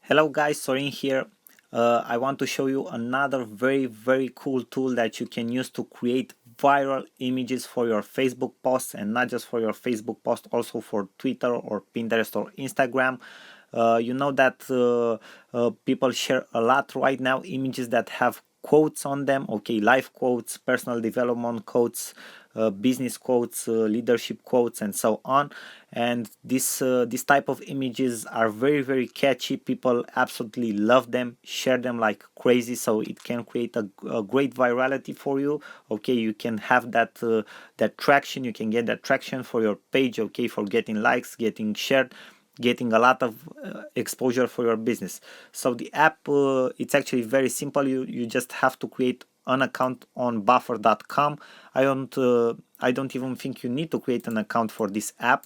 Hello guys, Sorin here. I want to show you another very cool tool that you can use to create viral images for your Facebook posts, and not just for your Facebook post, also for Twitter or Pinterest or Instagram. You know that people share a lot right now images that have quotes on them, okay, life quotes, personal development quotes, business quotes, leadership quotes, and so on. And this type of images are very catchy. People absolutely love them, share them like crazy, so it can create a great virality for you. Okay, you can have that traction, you can get that traction for your page, okay, for getting likes, getting shared, getting a lot of exposure for your business. So the app, it's actually very simple. You just have to create an account on buffer.com. I don't even think you need to create an account for this app,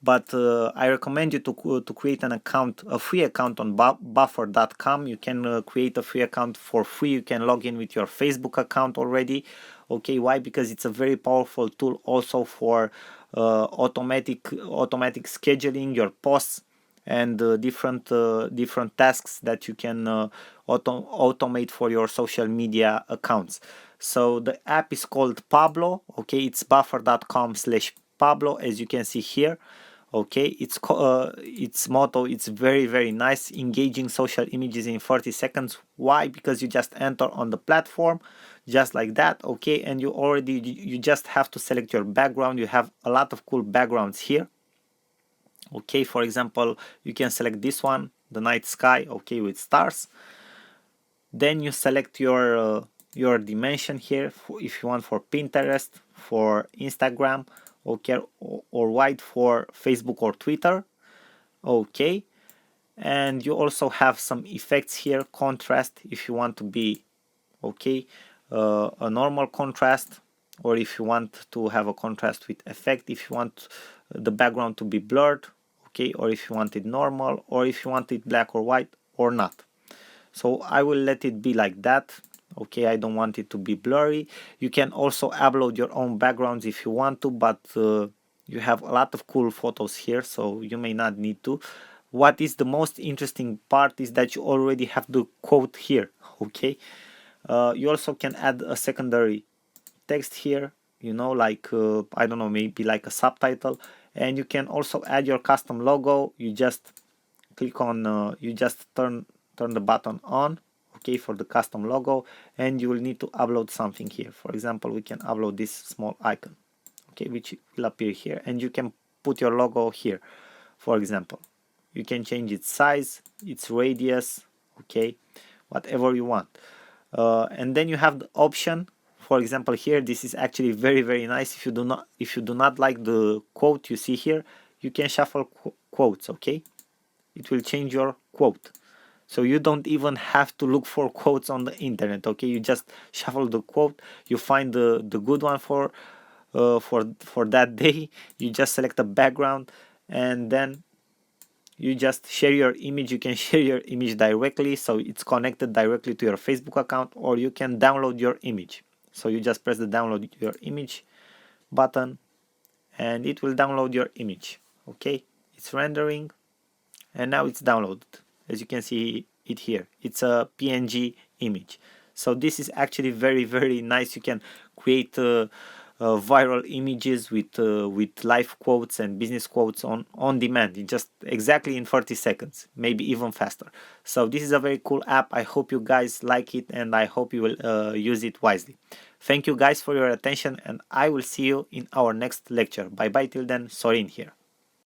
but I recommend you to create an account, a free account on buffer.com. You can create a free account for free. You can log in with your Facebook account already. Okay, why? Because it's a very powerful tool also for automatic scheduling your posts and different tasks that you can automate for your social media accounts. So the app is called Pablo. Okay, it's buffer.com/Pablo, as you can see here. Okay, its motto, it's very nice: engaging social images in 30 seconds. Why? Because you just enter on the platform just like that. Okay, and you just have to select your background. You have a lot of cool backgrounds here. Okay, for example, you can select this one, the night sky, okay, with stars. Then you select your dimension here, if you want for Pinterest, for Instagram, okay, or wide for Facebook or Twitter. Okay, and you also have some effects here, contrast, if you want to be, okay, a normal contrast, or if you want to have a contrast with effect, if you want the background to be blurred, okay, or if you want it normal, or if you want it black or white or not. So I will let it be like that. Okay, I don't want it to be blurry. You can also upload your own backgrounds if you want to, but you have a lot of cool photos here, so you may not need to. What is the most interesting part is that you already have the quote here. Okay, you also can add a secondary text here, you know, like I don't know, maybe like a subtitle. And you can also add your custom logo. You just click on you just turn the button on, okay, for the custom logo, and you will need to upload something here. For example, we can upload this small icon, okay, which will appear here, and you can put your logo here. For example, you can change its size, its radius, okay, whatever you want. And then you have the option. For example, here, this is actually very nice. If you do not like the quote you see here, you can shuffle quotes, okay. It will change your quote, so you don't even have to look for quotes on the internet. Okay, you just shuffle the quote, you find the good one for that day. You just select a background, and then you just share your image. You can share your image directly, so it's connected directly to your Facebook account, or you can download your image. So you just press the download your image button, and it will download your image. Okay, it's rendering, and now it's downloaded. As you can see it here, it's a PNG image. So this is actually very nice. You can create viral images with live quotes and business quotes on demand, in just exactly in 30 seconds, maybe even faster. So this is a very cool app. I hope you guys like it, and I hope you will use it wisely. Thank you guys for your attention, and I will see you in our next lecture. Bye bye till then. Sorin here.